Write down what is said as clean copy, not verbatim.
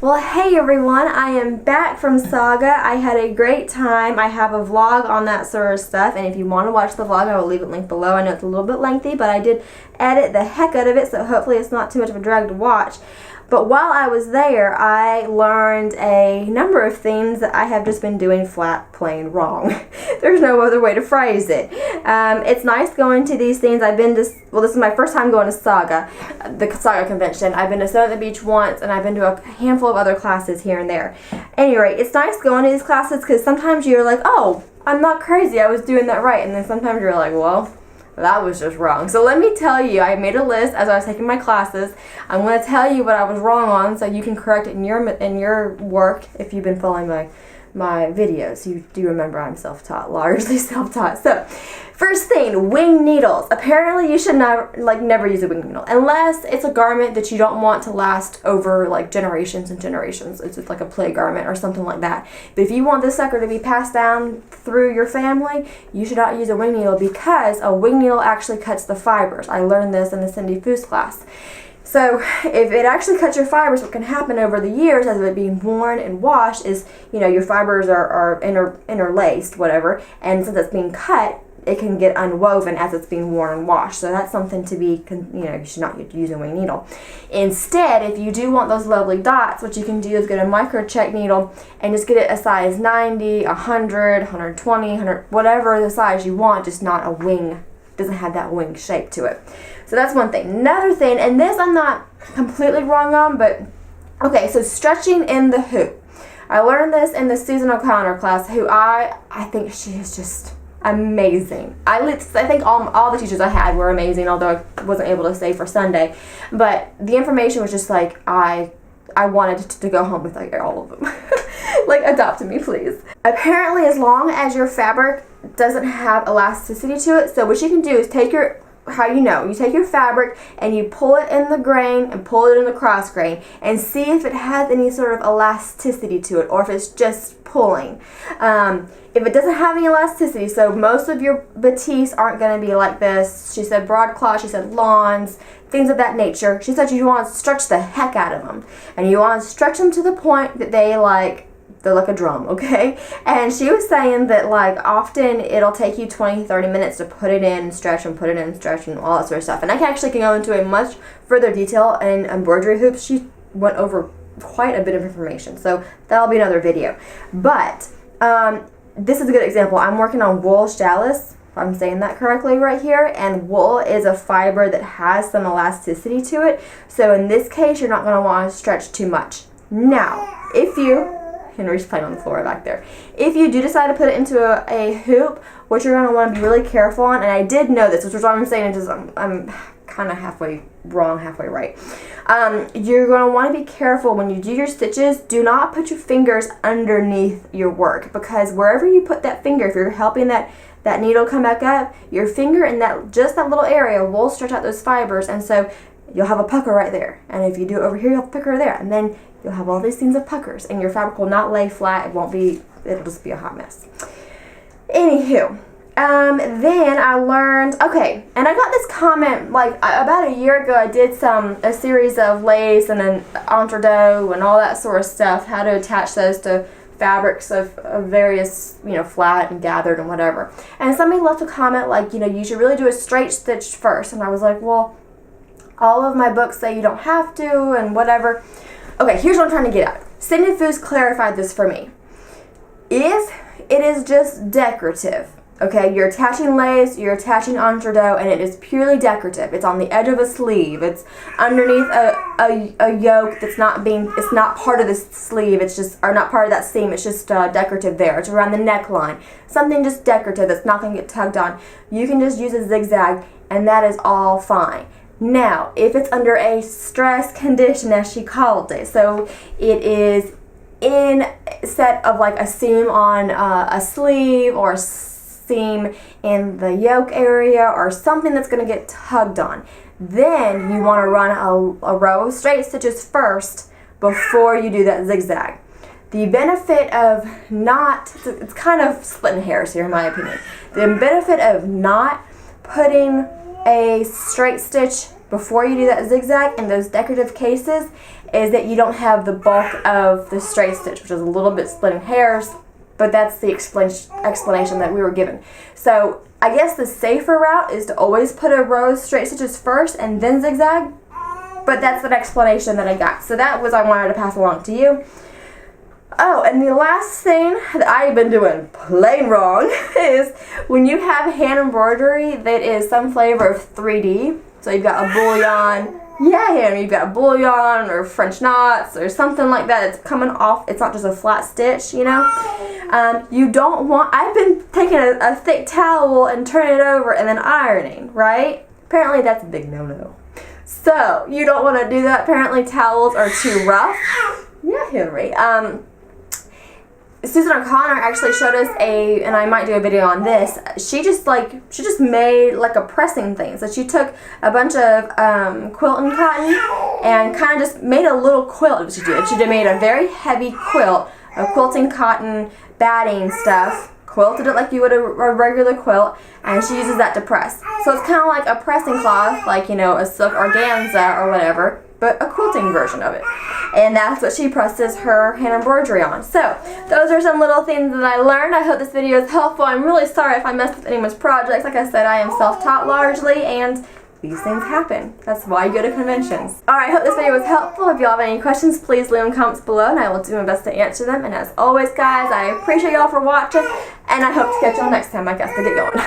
Well, hey everyone, I am back from Saga. I had a great time. I have a vlog on that sort of stuff, and if you want to watch the vlog, I will leave it linked below. I know it's a little bit lengthy, but I did edit the heck out of it, so hopefully it's not too much of a drag to watch. But while I was there, I learned a number of things that I have just been doing flat plain wrong. There's no other way to phrase it. It's nice going to these things. I've been to, well, this is my first time going to Saga, the Saga convention. I've been to Stone at the Beach once, and I've been to a handful of other classes here and there. Anyway, it's nice going to these classes because sometimes you're like, oh, I'm not crazy, I was doing that right. And then sometimes you're like, well, that was just wrong. So let me tell you, I made a list as I was taking my classes. I'm going to tell you what I was wrong on so you can correct it in your work if you've been following my videos. You do remember I'm self-taught, largely self-taught. So, first thing, wing needles. Apparently you should never use a wing needle unless it's a garment that you don't want to last over like generations and generations. It's just like a play garment or something like that. But if you want this sucker to be passed down through your family, you should not use a wing needle because a wing needle actually cuts the fibers. I learned this in the Cindy Foos class. So if it actually cuts your fibers, what can happen over the years as it being worn and washed is, you know, your fibers are interlaced, whatever, and since it's being cut, it can get unwoven as it's being worn and washed. So that's something to be, you should not use a wing needle. Instead, if you do want those lovely dots, what you can do is get a microcheck needle and just get it a size 90, 100, 120, 100, whatever the size you want, just not a wing. Doesn't have that wing shape to it. So that's one thing. Another thing, and this I'm not completely wrong on, but okay, so stretching in the hoop. I learned this in the Susan O'Connor class, who I think she is just amazing. I think all the teachers I had were amazing, although I wasn't able to stay for Sunday. But the information was just like, I wanted to go home with like all of them. Like, adopt me, please. Apparently, as long as your fabric doesn't have elasticity to it, so what you can do is take your, you take your fabric and you pull it in the grain and pull it in the cross grain and see if it has any sort of elasticity to it or if it's just pulling. If it doesn't have any elasticity, so most of your batis aren't going to be like this. She said broadcloth, she said lawns, things of that nature. She said you want to stretch the heck out of them. And you want to stretch them to the point that they're like a drum, okay? And she was saying that like often it'll take you 20-30 minutes to put it in and stretch and put it in and stretch and all that sort of stuff. And I can go into a much further detail in embroidery hoops. She went over quite a bit of information, so that'll be another video. But this is a good example. I'm working on wool challis, if I'm saying that correctly right here, and wool is a fiber that has some elasticity to it. So in this case, you're not going to want to stretch too much. Now, if you Henry's playing on the floor back there. If you do decide to put it into a hoop, what you're going to want to be really careful on, and I did know this, which is what I'm saying, is I'm kind of halfway wrong, halfway right. You're going to want to be careful when you do your stitches. Do not put your fingers underneath your work, because wherever you put that finger, if you're helping that needle come back up, your finger in just that little area will stretch out those fibers, and so you'll have a pucker right there. And if you do it over here, you'll have a pucker there, and then you'll have all these things of puckers, and your fabric will not lay flat. It'll just be a hot mess. Anywho, then I learned, okay, and I got this comment like about a year ago. I did a series of lace and then entredot and all that sort of stuff, how to attach those to fabrics of various, flat and gathered and whatever. And somebody left a comment like, you should really do a straight stitch first. And I was like, well, all of my books say you don't have to and whatever. Okay, here's what I'm trying to get at. Cindy Foos clarified this for me. If it is just decorative, okay, you're attaching lace, you're attaching entredot, and it is purely decorative. It's on the edge of a sleeve. It's underneath a yoke that's it's not part of the sleeve. It's just, or not part of that seam. It's just decorative there. It's around the neckline. Something just decorative that's not going to get tugged on. You can just use a zigzag, and that is all fine. Now, if it's under a stress condition, as she called it, so it is in set of like a seam on a sleeve or a seam in the yoke area or something that's going to get tugged on, then you want to run a row of straight stitches first before you do that zigzag. The benefit of it's kind of splitting hairs here in my opinion. The benefit of not putting a straight stitch before you do that zigzag in those decorative cases is that you don't have the bulk of the straight stitch, which is a little bit splitting hairs, but that's the explanation that we were given. So I guess the safer route is to always put a row of straight stitches first and then zigzag, but that's an explanation that I got. So that was I wanted to pass along to you. Oh, and the last thing that I've been doing plain wrong is when you have hand embroidery that is some flavor of 3D, so you've got a bullion, you've got a bullion or French knots or something like that. It's coming off, it's not just a flat stitch, you know. You don't want, I've been taking a thick towel and turning it over and then ironing, right? Apparently that's a big no-no. So, you don't want to do that. Apparently towels are too rough. Yeah, Henry. Susan O'Connor actually showed us and I might do a video on this, she just made like a pressing thing. So she took a bunch of quilting cotton and kind of just made a little quilt. She made a very heavy quilt of quilting cotton batting stuff, quilted it like you would a regular quilt, and she uses that to press. So it's kind of like a pressing cloth, like, you know, a silk organza or whatever, but a quilting version of it. And that's what she presses her hand embroidery on. So, those are some little things that I learned. I hope this video is helpful. I'm really sorry if I messed with anyone's projects. Like I said, I am self-taught largely, and these things happen. That's why you go to conventions. Alright, I hope this video was helpful. If you all have any questions, please leave them in the comments below, and I will do my best to answer them. And as always, guys, I appreciate y'all for watching, and I hope to catch y'all next time. I guess to get going.